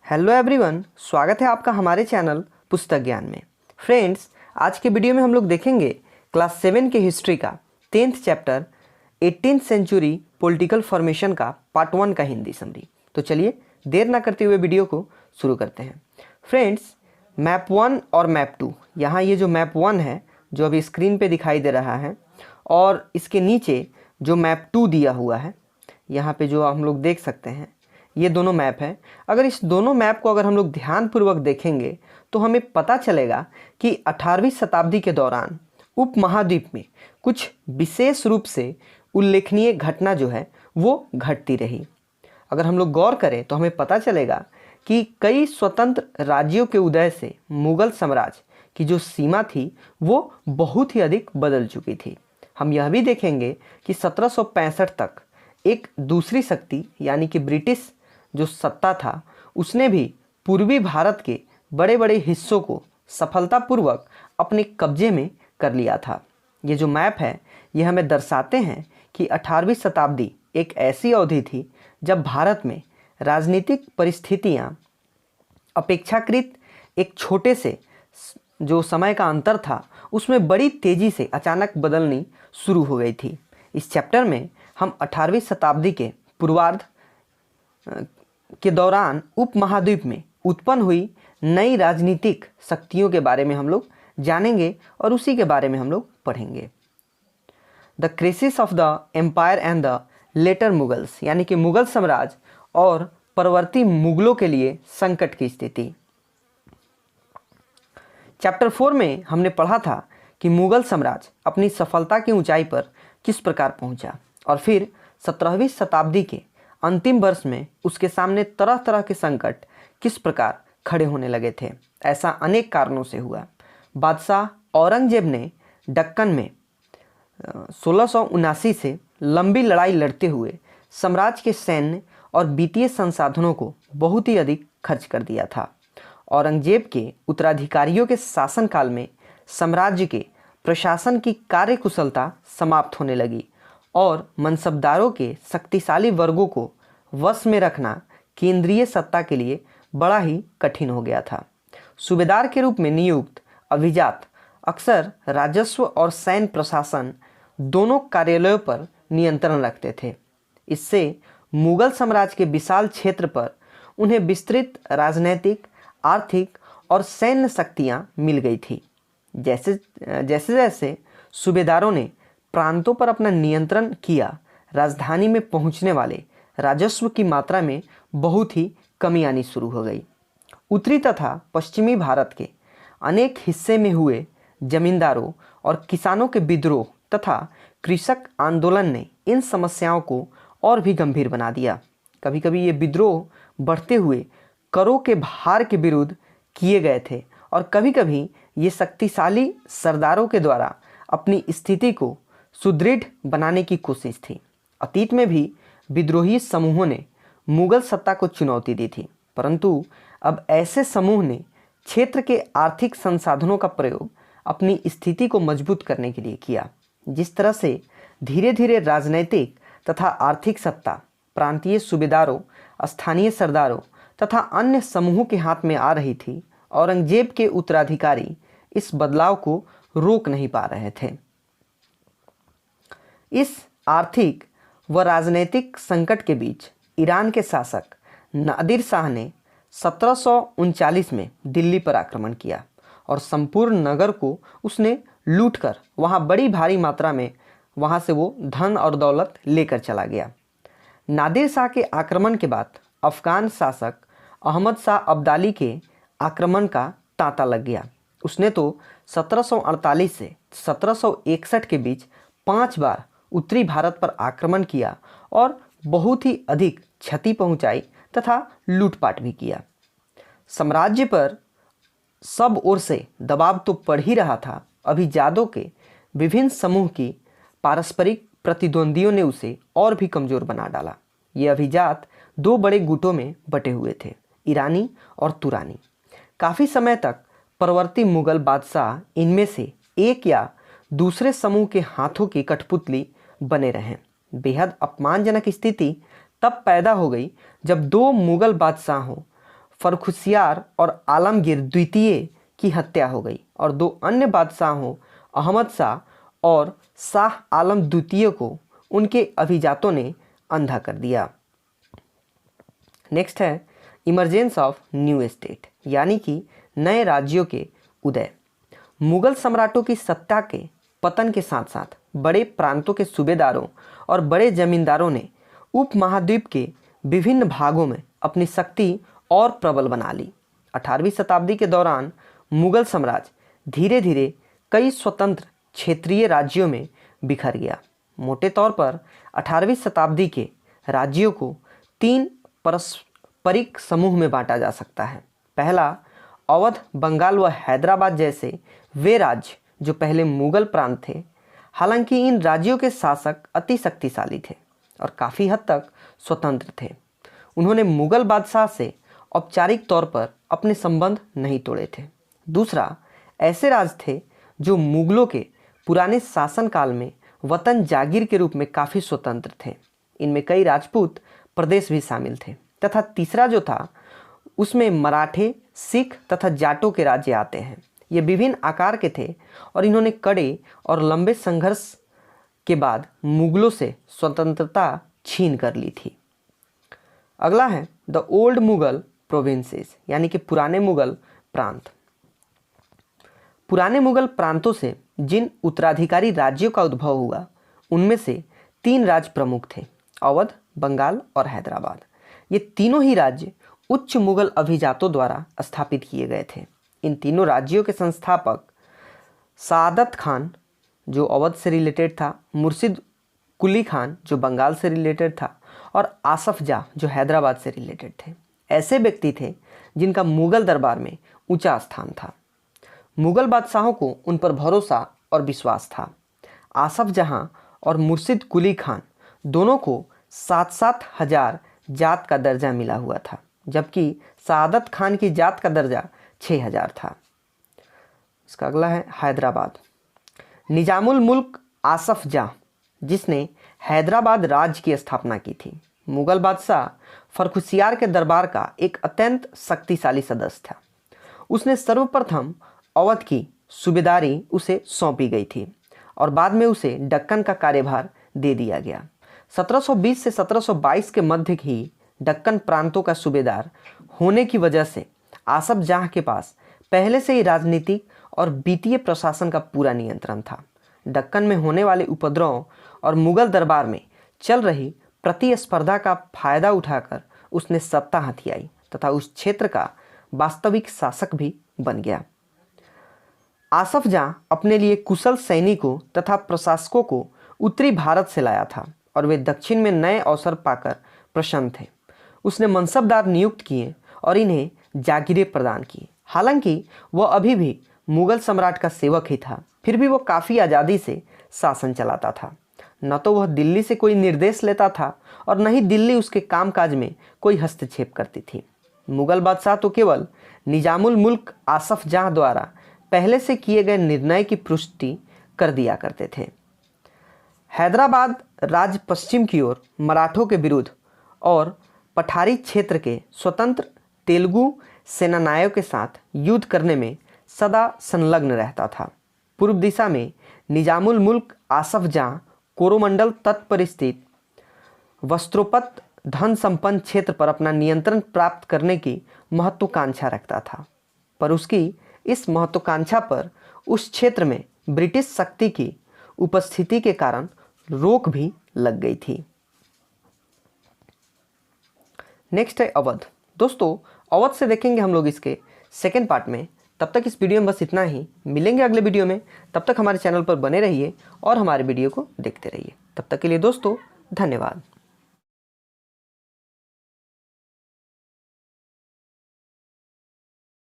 Hello everyone, स्वागत है आपका हमारे चैनल पुस्तक ज्ञान में। फ्रेंड्स, आज के वीडियो में हम लोग देखेंगे क्लास 7 के हिस्ट्री का 10th chapter 18th century political formation का पार्ट 1 का हिंदी समरी। तो चलिए देर ना करते हुए वीडियो को शुरू करते हैं। फ्रेंड्स, मैप 1 और मैप 2, यहाँ ये जो मैप 1 है जो अभी स्क्रीन पे दिखाई दे रहा है, और इसके नीचे जो मैप 2 दिया हुआ है, यहाँ पे जो हम लोग देख सकते हैं, ये दोनों मैप है। अगर इस दोनों मैप को अगर हम लोग ध्यानपूर्वक देखेंगे तो हमें पता चलेगा कि 18वीं शताब्दी के दौरान उपमहाद्वीप में कुछ विशेष रूप से उल्लेखनीय घटना जो है वो घटती रही। अगर हम लोग गौर करें तो हमें पता चलेगा कि कई स्वतंत्र राज्यों के उदय से मुगल साम्राज्य की जो सीमा थी वो बहुत ही अधिक बदल चुकी थी। हम यह भी देखेंगे कि 1765 तक एक दूसरी शक्ति यानी कि ब्रिटिश जो सत्ता था उसने भी पूर्वी भारत के बड़े बड़े हिस्सों को सफलतापूर्वक अपने कब्जे में कर लिया था। ये जो मैप है ये हमें दर्शाते हैं कि 18वीं शताब्दी एक ऐसी अवधि थी जब भारत में राजनीतिक परिस्थितियां अपेक्षाकृत एक छोटे से जो समय का अंतर था उसमें बड़ी तेज़ी से अचानक बदलनी शुरू हो गई थी। इस चैप्टर में हम 18वीं शताब्दी के पूर्वार्ध के दौरान उपमहाद्वीप में उत्पन्न हुई नई राजनीतिक शक्तियों के बारे में हम लोग जानेंगे और उसी के बारे में हम लोग पढ़ेंगे। The crisis of the empire and the later Mughals, यानी कि मुगल साम्राज्य और परवर्ती मुगलों के लिए संकट की स्थिति। चैप्टर 4 में हमने पढ़ा था कि मुगल साम्राज्य अपनी सफलता की ऊंचाई पर किस प्रकार पहुंचा, और फिर 17वीं शताब्दी के अंतिम वर्ष में उसके सामने तरह तरह के संकट किस प्रकार खड़े होने लगे थे। ऐसा अनेक कारणों से हुआ। बादशाह औरंगजेब ने दक्कन में 1679 से लंबी लड़ाई लड़ते हुए साम्राज्य के सैन्य और वित्तीय संसाधनों को बहुत ही अधिक खर्च कर दिया था। औरंगजेब के उत्तराधिकारियों के शासनकाल में साम्राज्य के प्रशासन की कार्यकुशलता समाप्त होने लगी और मनसबदारों के शक्तिशाली वर्गों को वश में रखना केंद्रीय सत्ता के लिए बड़ा ही कठिन हो गया था। सूबेदार के रूप में नियुक्त अभिजात अक्सर राजस्व और सैन्य प्रशासन दोनों कार्यालयों पर नियंत्रण रखते थे। इससे मुगल साम्राज्य के विशाल क्षेत्र पर उन्हें विस्तृत राजनैतिक, आर्थिक और सैन्य शक्तियाँ मिल गई थी। जैसे जैसे सूबेदारों ने प्रांतों पर अपना नियंत्रण किया, राजधानी में पहुंचने वाले राजस्व की मात्रा में बहुत ही कमी आनी शुरू हो गई। उत्तरी तथा पश्चिमी भारत के अनेक हिस्से में हुए जमींदारों और किसानों के विद्रोह तथा कृषक आंदोलन ने इन समस्याओं को और भी गंभीर बना दिया। कभी कभी ये विद्रोह बढ़ते हुए करों के भार के विरुद्ध किए गए थे, और कभी कभी ये शक्तिशाली सरदारों के द्वारा अपनी स्थिति को सुदृढ़ बनाने की कोशिश थी। अतीत में भी विद्रोही समूहों ने मुगल सत्ता को चुनौती दी थी, परंतु अब ऐसे समूह ने क्षेत्र के आर्थिक संसाधनों का प्रयोग अपनी स्थिति को मजबूत करने के लिए किया। जिस तरह से धीरे धीरे राजनैतिक तथा आर्थिक सत्ता प्रांतीय सूबेदारों, स्थानीय सरदारों तथा अन्य समूहों के हाथ में आ रही थी, औरंगजेब के उत्तराधिकारी इस बदलाव को रोक नहीं पा रहे थे। इस आर्थिक व राजनीतिक संकट के बीच ईरान के शासक नादिर शाह ने 1739 में दिल्ली पर आक्रमण किया और संपूर्ण नगर को उसने लूटकर वहां बड़ी भारी मात्रा में वहां से वो धन और दौलत लेकर चला गया। नादिर शाह के आक्रमण के बाद अफगान शासक अहमद शाह अब्दाली के आक्रमण का तांता लग गया। उसने तो 1748 से 1761 के बीच 5 बार उत्तरी भारत पर आक्रमण किया और बहुत ही अधिक क्षति पहुंचाई तथा लूटपाट भी किया। साम्राज्य पर सब ओर से दबाव तो पड़ ही रहा था, अभिजातों के विभिन्न समूह की पारस्परिक प्रतिद्वंदियों ने उसे और भी कमज़ोर बना डाला। ये अभिजात 2 बड़े गुटों में बटे हुए थे, ईरानी और तुरानी। काफ़ी समय तक परवर्ती मुगल बादशाह इनमें से एक या दूसरे समूह के हाथों की कठपुतली बने रहें। बेहद अपमानजनक स्थिति तब पैदा हो गई जब 2 मुगल बादशाहों फर्रुखसियार और आलमगीर द्वितीय की हत्या हो गई और 2 अन्य बादशाहों अहमद शाह और शाह आलम द्वितीय को उनके अभिजातों ने अंधा कर दिया। नेक्स्ट है इमरजेंस ऑफ न्यू स्टेट, यानी कि नए राज्यों के उदय। मुगल सम्राटों की सत्ता के पतन के साथ साथ बड़े प्रांतों के सूबेदारों और बड़े जमींदारों ने उपमहाद्वीप के विभिन्न भागों में अपनी शक्ति और प्रबल बना ली। 18वीं शताब्दी के दौरान मुगल साम्राज्य धीरे धीरे कई स्वतंत्र क्षेत्रीय राज्यों में बिखर गया। मोटे तौर पर 18वीं शताब्दी के राज्यों को 3 पारस्परिक समूह में बांटा जा सकता है। पहला, अवध, बंगाल व हैदराबाद जैसे वे राज्य जो पहले मुगल प्रांत थे। हालांकि इन राज्यों के शासक अति शक्तिशाली थे और काफ़ी हद तक स्वतंत्र थे। उन्होंने मुगल बादशाह से औपचारिक तौर पर अपने संबंध नहीं तोड़े थे। दूसरा, ऐसे राज्य थे जो मुगलों के पुराने शासनकाल में वतन जागीर के रूप में काफ़ी स्वतंत्र थे। इनमें कई राजपूत प्रदेश भी शामिल थे। तथा तीसरा जो था उसमें मराठे, सिख तथा जाटों के राज्य आते हैं। ये विभिन्न आकार के थे और इन्होंने कड़े और लंबे संघर्ष के बाद मुगलों से स्वतंत्रता छीन कर ली थी। अगला है द ओल्ड मुगल प्रोविंसेस, यानी कि पुराने मुगल प्रांत। पुराने मुगल प्रांतों से जिन उत्तराधिकारी राज्यों का उद्भव हुआ उनमें से 3 राज्य प्रमुख थे, अवध, बंगाल और हैदराबाद। ये तीनों ही राज्य उच्च मुगल अभिजातों द्वारा स्थापित किए गए थे। इन तीनों राज्यों के संस्थापक सादत खान जो अवध से रिलेटेड था, मुर्शिद कुली खान जो बंगाल से रिलेटेड था और आसफ जाह जो हैदराबाद से रिलेटेड थे। ऐसे व्यक्ति थे जिनका मुगल दरबार में ऊंचा स्थान था। मुगल बादशाहों को उन पर भरोसा और विश्वास था। आसफ जहां और मुर्शिद कुली खान दोनों को 7-7 हजार जात का दर्जा मिला हुआ था, जबकि सादत खान की जात का दर्जा 6000 था। इसका अगला है हैदराबाद। निजामुल मुल्क आसफ जाह जिसने हैदराबाद राज्य की स्थापना की थी, मुगल बादशाह फर्रुखसियार के दरबार का एक अत्यंत शक्तिशाली सदस्य था। उसने सर्वप्रथम अवध की सूबेदारी उसे सौंपी गई थी और बाद में उसे दक्कन का कार्यभार दे दिया गया। 1720 से 1722 के मध्य ही दक्कन प्रांतों का सूबेदार होने की वजह से आसफ जाह के पास पहले से ही राजनीतिक और वित्तीय प्रशासन का पूरा नियंत्रण था। दक्कन में होने वाले उपद्रवों और मुगल दरबार में चल रही प्रतिस्पर्धा का फायदा उठाकर उसने सत्ता हथियाई तथा उस क्षेत्र का वास्तविक शासक भी बन गया। आसफ जाह अपने लिए कुशल सैनिकों तथा प्रशासकों को उत्तरी भारत से लाया था और वे दक्षिण में नए अवसर पाकर प्रसन्न थे। उसने मनसबदार नियुक्त किए और इन्हें जागीरें प्रदान की। हालांकि वह अभी भी मुगल सम्राट का सेवक ही था, फिर भी वह काफ़ी आज़ादी से शासन चलाता था। न तो वह दिल्ली से कोई निर्देश लेता था और न ही दिल्ली उसके कामकाज में कोई हस्तक्षेप करती थी। मुगल बादशाह तो केवल निजामुल मुल्क आसफ जाह द्वारा पहले से किए गए निर्णय की पुष्टि कर दिया करते थे। हैदराबाद राज्य पश्चिम की ओर मराठों के विरुद्ध और पठारी क्षेत्र के स्वतंत्र तेलुगु सेनानायकों के साथ युद्ध करने में सदा संलग्न रहता था। पूर्व दिशा में निजामुल मुल्क आसफ जाह कोरोमंडल तट पर स्थित वस्त्रोपत धन संपन्न क्षेत्र पर अपना नियंत्रण प्राप्त करने की महत्वाकांक्षा रखता था, पर उसकी इस महत्वाकांक्षा पर उस क्षेत्र में ब्रिटिश शक्ति की उपस्थिति के कारण रोक भी लग गई थी। नेक्स्ट है अवध। दोस्तों अवध से देखेंगे हम लोग इसके सेकेंड पार्ट में। तब तक इस वीडियो में बस इतना ही। मिलेंगे अगले वीडियो में। तब तक हमारे चैनल पर बने रहिए और हमारे वीडियो को देखते रहिए। तब तक के लिए दोस्तों धन्यवाद।